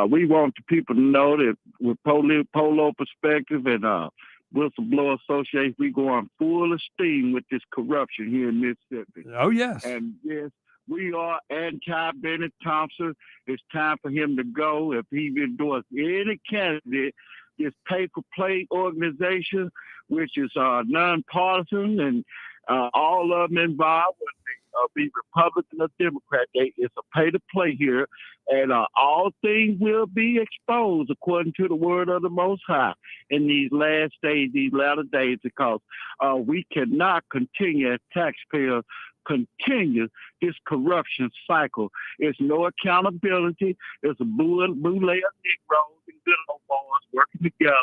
we want the people to know that with Polo Perspective and Whistleblower Association, we go on full steam with this corruption here in Mississippi. Oh, yes. And yes, we are anti-Bennett Thompson. It's time for him to go. If he endorses any candidate, this pay-for-play organization, which is nonpartisan, and all of them involved, whether they be Republican or Democrat, it's a pay-to-play here, and all things will be exposed according to the word of the Most High in these last days, these latter days, because we cannot continue as taxpayers continue this corruption cycle. There's no accountability. There's a boule of Negroes and good old boys working together.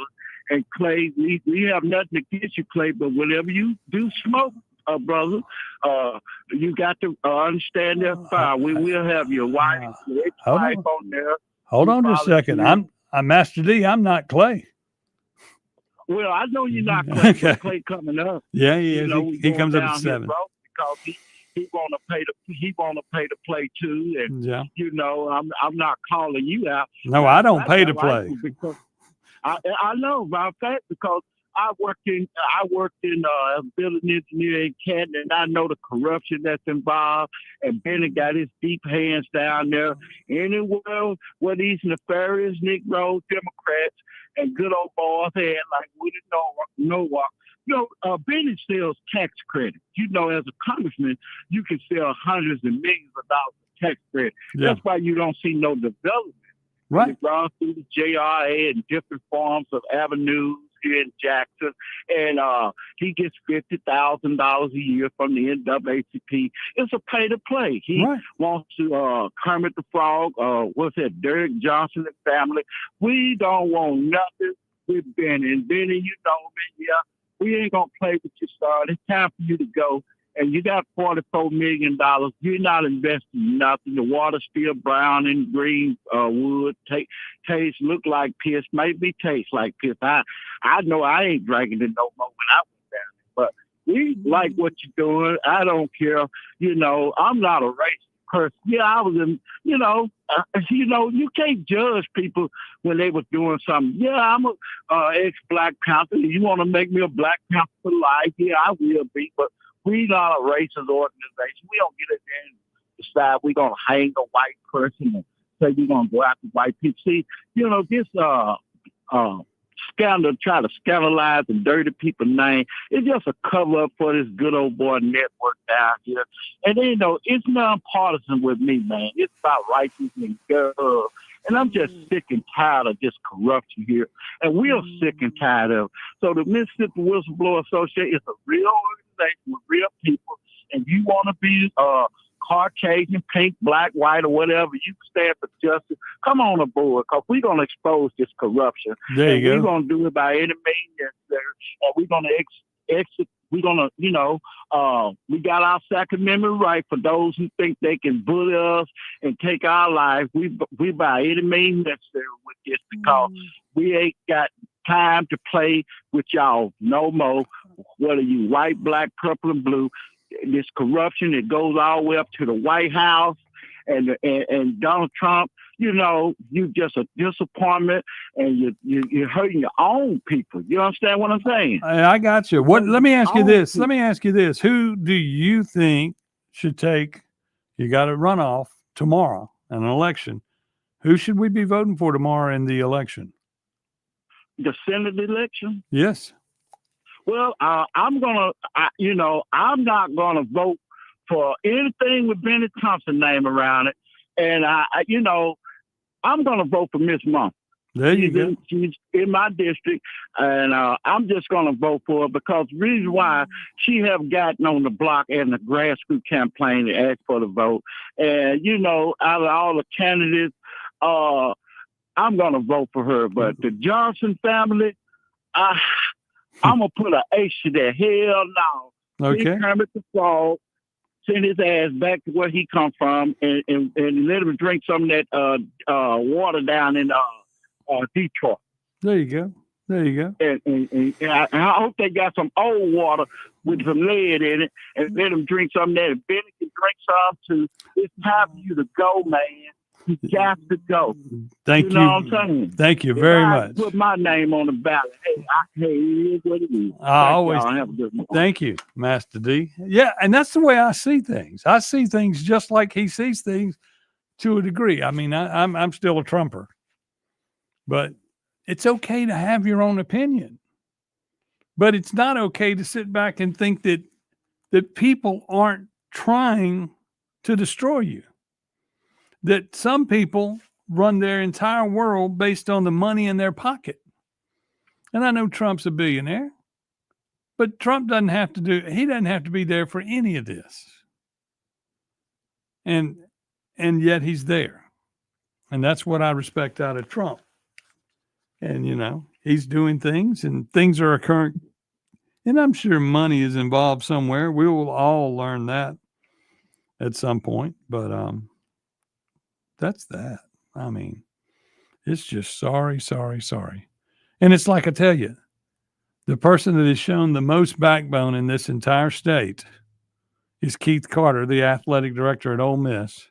And Clay, we have nothing against you, Clay, but whenever you do smoke, brother, you got to understand that fire. We will have your wife, on there. Hold on just a second. I'm Master D. I'm not Clay. Well, I know you're not Clay. Okay. Clay coming up. Yeah, he is. He comes up at 7. Because he want to pay to play too, and yeah. I'm not calling you out. No, I don't pay to play. Because I know about that because I worked in as a building engineer in Canton, and I know the corruption that's involved. And Benny got his deep hands down there. Anywhere where these nefarious Negro Democrats and good old boys had like Woody Norwalk. Benny sells tax credits. As a congressman, you can sell hundreds and millions of dollars of tax credit. Yeah. That's why you don't see no development. Right. It's gone through the JRA and different forms of avenues here in Jackson, and he gets $50,000 a year from the NAACP. It's a pay to play. He wants to Kermit the Frog. Derek Johnson and family. We don't want nothing with Benny. And Benny, we ain't gonna play with you, son. It's time for you to go. And you got $44 million. You're not investing nothing. The water's still brown and green wood. Taste look like piss. Maybe taste like piss. I know I ain't drinking it no more when I was down there. But we like what you're doing. I don't care. I'm not a racist person. Yeah, I was in, you can't judge people when they was doing something. Yeah, I'm a ex-Black Panther. You want to make me a Black Panther for life? Yeah, I will be. But we not a racist organization. We don't get in there and decide we're going to hang a white person and say we're going to go after white people. See, this scandal, try to scandalize and dirty people's name, it's just a cover up for this good old boy network down here. And it's nonpartisan with me, man. It's about righteousness and girls. And I'm just sick and tired of this corruption here. And we're sick and tired of it. So the Mississippi Whistleblower Association is a real organization with real people. And you want to be Caucasian, pink, black, white, or whatever, you stand for justice, come on aboard, because we're going to expose this corruption. There you go. We're going to do it by any means necessary. And we're going to exit. We're going to, we got our Second Amendment right for those who think they can bully us and take our life. We by any means necessary with this because we ain't got time to play with y'all no more. Whether you white, black, purple, and blue, this corruption that goes all the way up to the White House and Donald Trump. You know, you just a disappointment, and you're hurting your own people. You understand what I'm saying? I got you. Let me ask you this. Let me ask you this. Who do you think should take? You got a runoff tomorrow, an election. Who should we be voting for tomorrow in the election? The Senate election? Yes. Well, I'm not gonna vote for anything with Benny Thompson name around it, and I'm gonna vote for Miss Mumford. There you go. She's in my district, and I'm just gonna vote for her because the reason why she have gotten on the block and the grassroots campaign to ask for the vote, and out of all the candidates, I'm gonna vote for her. But the Johnson family, I'm gonna put an H to that. Hell no. Okay. Leave Kermit the Frog, send his ass back to where he come from, and let him drink some of that water down in Detroit. There you go. There you go. And I hope they got some old water with some lead in it, and let him drink some of that. And Benny can drink some too. It's time for you to go, man. You got to go. Thank you. You know what I'm saying? Thank you very much. Put my name on the ballot. Hey, it is what it is. I always have a good one. thank you, Master D. Yeah, and that's the way I see things. I see things just like he sees things to a degree. I mean, I'm still a Trumper, but it's okay to have your own opinion. But it's not okay to sit back and think that people aren't trying to destroy you. That some people run their entire world based on the money in their pocket. And I know Trump's a billionaire, but Trump doesn't have to be there for any of this. And yet he's there. And that's what I respect out of Trump. And, he's doing things and things are occurring. And I'm sure money is involved somewhere. We will all learn that at some point. But that's that. I mean, it's just sorry. And it's like I tell you, the person that has shown the most backbone in this entire state is Keith Carter, the athletic director at Ole Miss.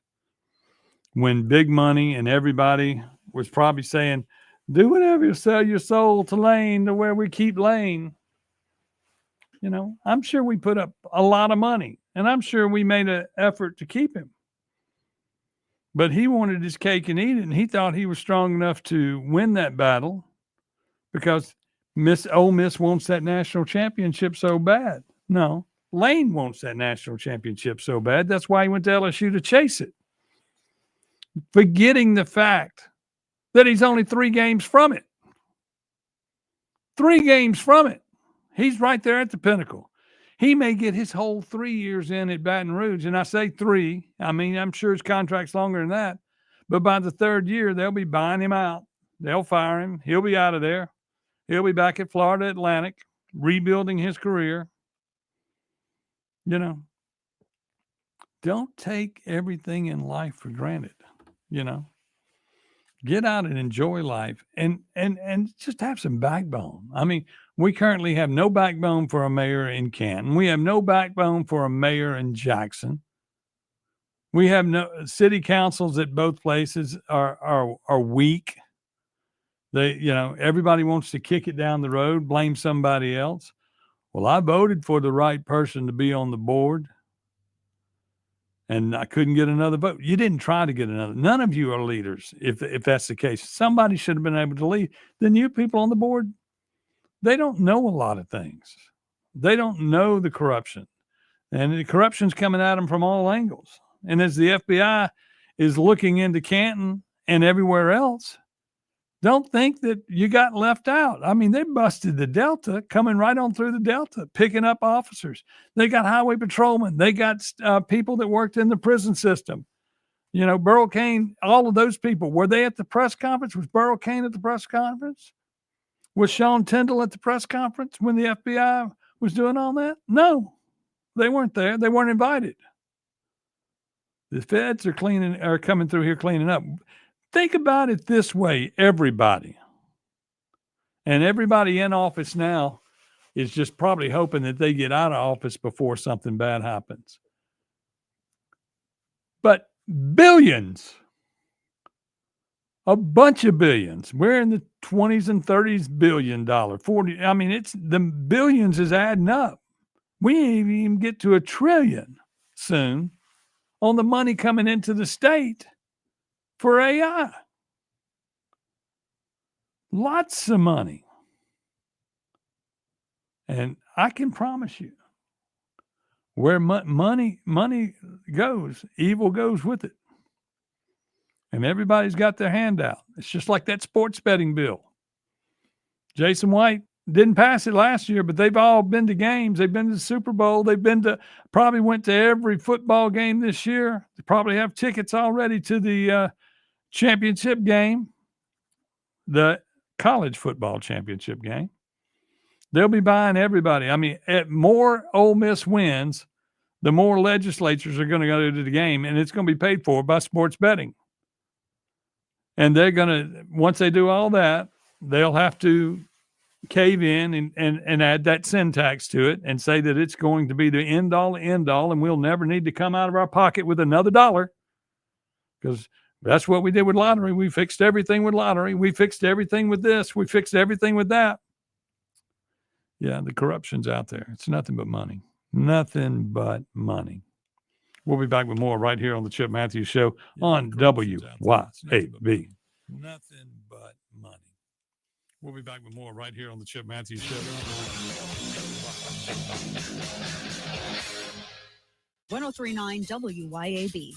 When big money and everybody was probably saying, do whatever you sell your soul to Lane to where we keep Lane. I'm sure we put up a lot of money, and I'm sure we made an effort to keep him. But he wanted his cake and eat it, and he thought he was strong enough to win that battle because Ole Miss wants that national championship so bad. No, Lane wants that national championship so bad. That's why he went to LSU to chase it. Forgetting the fact that he's only 3 games from it. 3 games from it. He's right there at the pinnacle. He may get his whole 3 years in at Baton Rouge. And I say 3. I mean, I'm sure his contract's longer than that. But by the 3rd year, they'll be buying him out. They'll fire him. He'll be out of there. He'll be back at Florida Atlantic, rebuilding his career. Don't take everything in life for granted. Get out and enjoy life and just have some backbone. I mean, we currently have no backbone for a mayor in Canton. We have no backbone for a mayor in Jackson. We have no city councils at both places are weak. They, everybody wants to kick it down the road, blame somebody else. Well, I voted for the right person to be on the board, and I couldn't get another vote. You didn't try to get another. None of you are leaders. If that's the case, somebody should have been able to lead. Then you people on the board, they don't know a lot of things. They don't know the corruption, and the corruption's coming at them from all angles. And as the FBI is looking into Canton and everywhere else, don't think that you got left out. I mean, they busted the Delta, coming right on through the Delta, picking up officers. They got highway patrolmen. They got people that worked in the prison system. Burl Cain, all of those people, were they at the press conference? Was Burl Cain at the press conference? Was Sean Tyndall at the press conference when the FBI was doing all that? No, they weren't there. They weren't invited. The feds are coming through here cleaning up. Think about it this way, everybody. And everybody in office now is just probably hoping that they get out of office before something bad happens. But billions, a bunch of billions. We're in the 20s and 30s $billion, 40. I mean, it's the billions is adding up. We ain't even get to $1 trillion soon on the money coming into the state for AI. Lots of money. And I can promise you, where money goes, evil goes with it. And everybody's got their hand out. It's just like that sports betting bill. Jason White didn't pass it last year, but they've all been to games. They've been to the Super Bowl. Probably went to every football game this year. They probably have tickets already to the championship game, the college football championship game. They'll be buying everybody. I mean, at more Ole Miss wins, the more legislatures are going to go to the game, and it's going to be paid for by sports betting. And they're going to, once they do all that, they'll have to cave in and add that sin tax to it and say that it's going to be the end all, and we'll never need to come out of our pocket with another dollar, because that's what we did with lottery. We fixed everything with lottery. We fixed everything with this. We fixed everything with that. Yeah, the corruption's out there. It's nothing but money. Nothing but money. We'll be back with more right here on the Chip Matthews Show on WYAB. Nothing but money. We'll be back with more right here on the Chip Matthews Show. 1039 WYAB.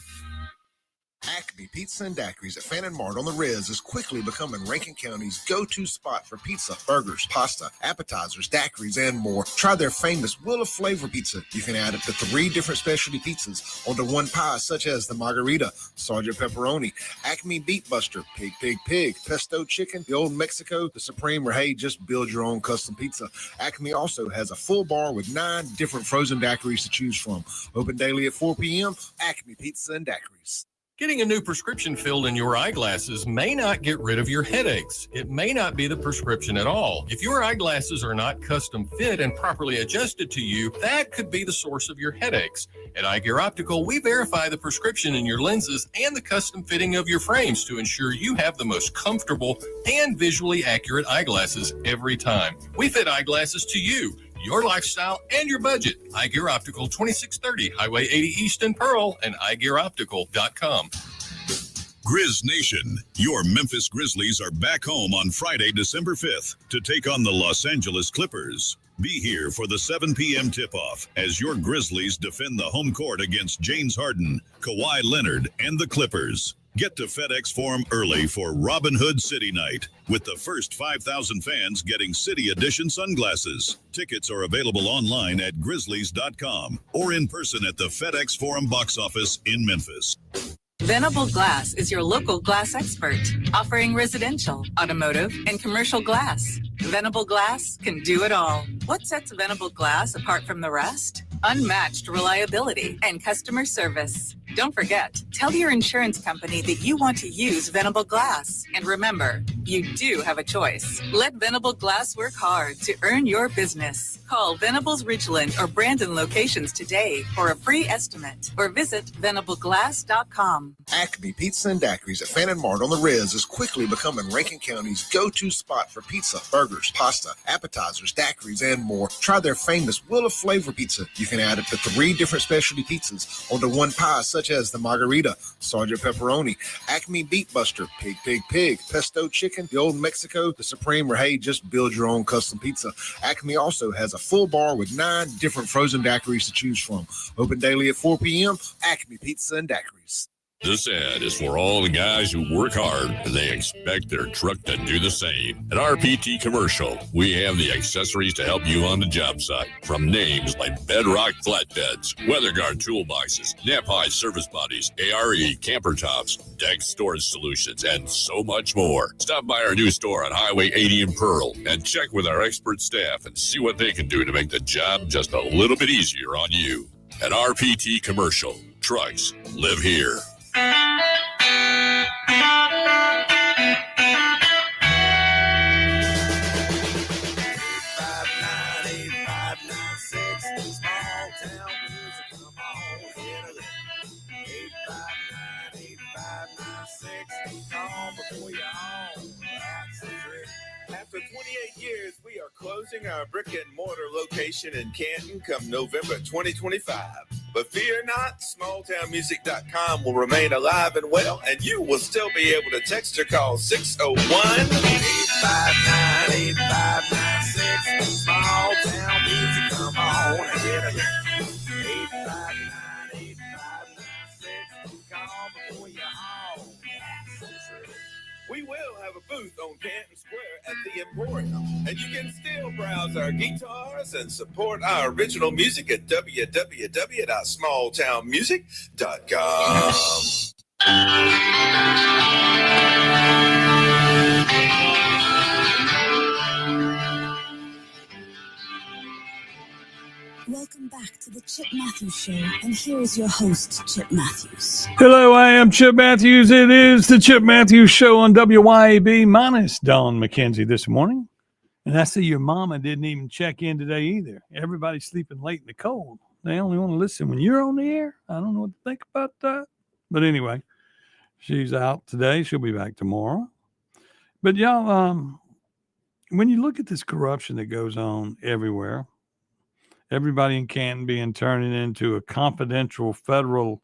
Acme Pizza and Daiquiris at Fannin Mart on the Riz is quickly becoming Rankin County's go-to spot for pizza, burgers, pasta, appetizers, daiquiris, and more. Try their famous Wheel of Flavor pizza. You can add up to 3 different specialty pizzas onto one pie, such as the Margarita, Sergeant Pepperoni, Acme Beet Buster, Pig, Pig, Pig, Pesto Chicken, the Old Mexico, the Supreme, or hey, just build your own custom pizza. Acme also has a full bar with 9 different frozen daiquiris to choose from. Open daily at 4 p.m. Acme Pizza and Daiquiris. Getting a new prescription filled in your eyeglasses may not get rid of your headaches. It may not be the prescription at all. If your eyeglasses are not custom fit and properly adjusted to you, that could be the source of your headaches. At Eye Gear Optical, we verify the prescription in your lenses and the custom fitting of your frames to ensure you have the most comfortable and visually accurate eyeglasses every time. We fit eyeglasses to you, your lifestyle, and your budget. Eye Gear Optical, 2630 Highway 80 East in Pearl, and eyegearoptical.com. Grizz Nation, your Memphis Grizzlies are back home on Friday, December 5th to take on the Los Angeles Clippers. Be here for the 7 p.m. tip-off as your Grizzlies defend the home court against James Harden, Kawhi Leonard, and the Clippers. Get to FedEx Forum early for Robin Hood City Night, with the first 5,000 fans getting City Edition sunglasses. Tickets are available online at Grizzlies.com or in person at the FedEx Forum box office in Memphis. Venable Glass is your local glass expert, offering residential, automotive, and commercial glass. Venable Glass can do it all. What sets Venable Glass apart from the rest? Unmatched reliability and customer service. Don't forget, tell your insurance company that you want to use Venable Glass. And remember, you do have a choice. Let Venable Glass work hard to earn your business. Call Venable's Ridgeland or Brandon locations today for a free estimate or visit venableglass.com. Acme Pizza and Daiquiris at Fannin Mart on the Riz is quickly becoming Rankin County's go-to spot for pizza, burgers, pasta, appetizers, daiquiris, and more. Try their famous Wheel of Flavor pizza. You can add up to 3 different specialty pizzas onto one pie, such as the Margarita, Sergeant Pepperoni, Acme Beet Buster, Pig, Pig, Pig, Pesto Chicken, the Old Mexico, the Supreme, or hey, just build your own custom pizza. Acme also has a full bar with 9 different frozen daiquiris to choose from. Open daily at 4 p.m. Acme Pizza and Daiquiris. This ad is for all the guys who work hard and they expect their truck to do the same. At RPT Commercial, we have the accessories to help you on the job site. From names like Bedrock Flatbeds, WeatherGuard Toolboxes, Nap-High Service Bodies, ARE Camper Tops, Deck Storage Solutions, and so much more. Stop by our new store on Highway 80 in Pearl and check with our expert staff and see what they can do to make the job just a little bit easier on you. At RPT Commercial, trucks live here. launching our brick and mortar location in Canton come November 2025. But fear not, smalltownmusic.com will remain alive and well, and you will still be able to text or call 601-859-8596. Small Town Music, come on and get it. 859-8596. Call before you're home. We will have a booth on Canton Square at the Emporium, and you can still browse our guitars and support our original music at www.smalltownmusic.com. Welcome back to the Chip Matthews Show, and here is your host, Chip Matthews. Hello, I am Chip Matthews. It is the Chip Matthews Show on WYAB minus Dawn McKenzie this morning. And I see your mama didn't even check in today either. Everybody's sleeping late in the cold. They only want to listen when you're on the air. I don't know what to think about that. But anyway, she's out today. She'll be back tomorrow. But y'all, when you look at this corruption that goes on everywhere, everybody in Canton being turned into a confidential federal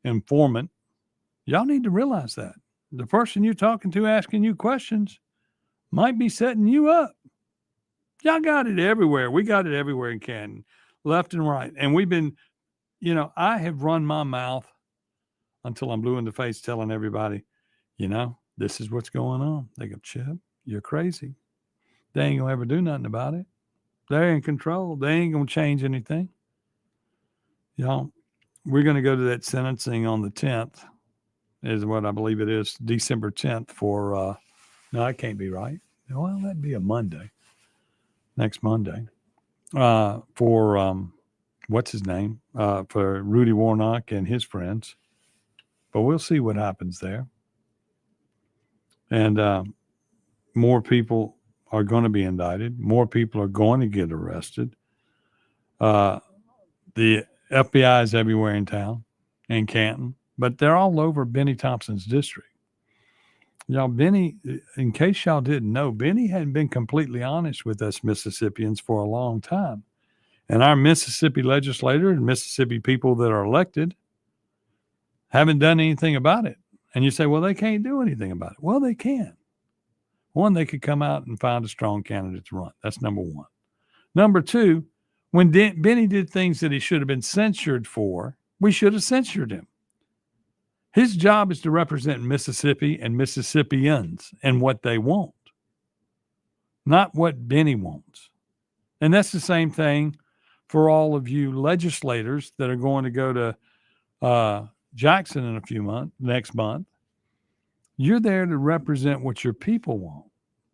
informant, y'all need to realize that. The person you're talking to asking you questions might be setting you up. Y'all got it everywhere. We got it everywhere in Canton, left and right. And we've been, I have run my mouth until I'm blue in the face telling everybody, this is what's going on. They go, Chip, you're crazy. They ain't going to ever do nothing about it. They're in control. They ain't going to change anything. Y'all, we're going to go to that sentencing on the 10th, is what I believe it is, December 10th for, no, it can't be right. Well, that'd be a Monday, next Monday, for, what's his name, for Rudy Warnock and his friends. But we'll see what happens there. And more people are going to be indicted. More people are going to get arrested. The FBI is everywhere in town, in Canton, but they're all over Benny Thompson's district. Y'all, Benny, in case y'all didn't know, Benny hadn't been completely honest with us Mississippians for a long time. And our Mississippi legislators and Mississippi people that are elected haven't done anything about it. And you say, well, they can't do anything about it. Well, they can. One, they could come out and find a strong candidate to run. That's number one. Number two, when Benny did things that he should have been censured for, we should have censured him. His job is to represent Mississippi and Mississippians and what they want, not what Benny wants. And that's the same thing for all of you legislators that are going to go to Jackson in next month. You're there to represent what your people want.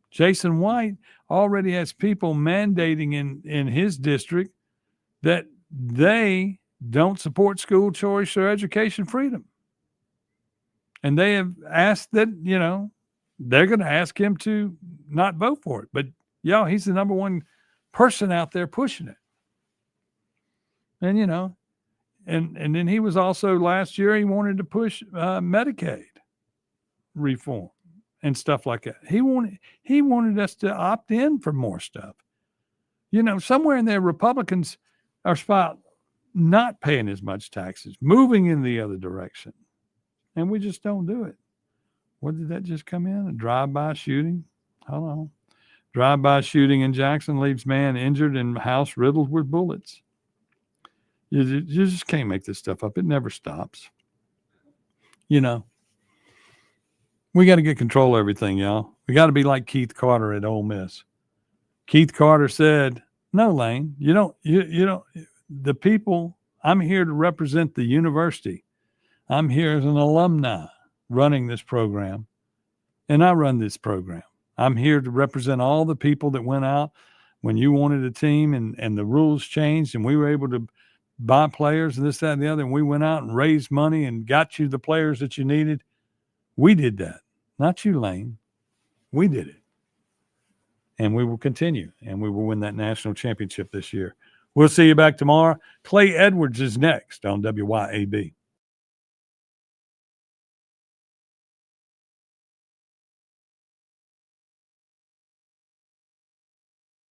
Jason White already has people mandating in his district that they don't support school choice or education freedom. And they have asked that, they're going to ask him to not vote for it. But, y'all, he's the number one person out there pushing it. And, and then he was also last year, he wanted to push Medicaid reform and stuff like that. He wanted us to opt in for more stuff. Somewhere in there, Republicans are about not paying as much taxes, moving in the other direction. And we just don't do it. What did that just come in? A drive-by shooting? Hold on. Drive-by shooting in Jackson leaves man injured and house riddled with bullets. You just can't make this stuff up. It never stops. We got to get control of everything, y'all. We got to be like Keith Carter at Ole Miss. Keith Carter said, no, Lane, the people, I'm here to represent the university. I'm here as an alumni running this program, and I run this program. I'm here to represent all the people that went out when you wanted a team and the rules changed and we were able to buy players and this, that, and the other, and we went out and raised money and got you the players that you needed. We did that. Not you, Lane. We did it. And we will continue, and we will win that national championship this year. We'll see you back tomorrow. Clay Edwards is next on WYAB.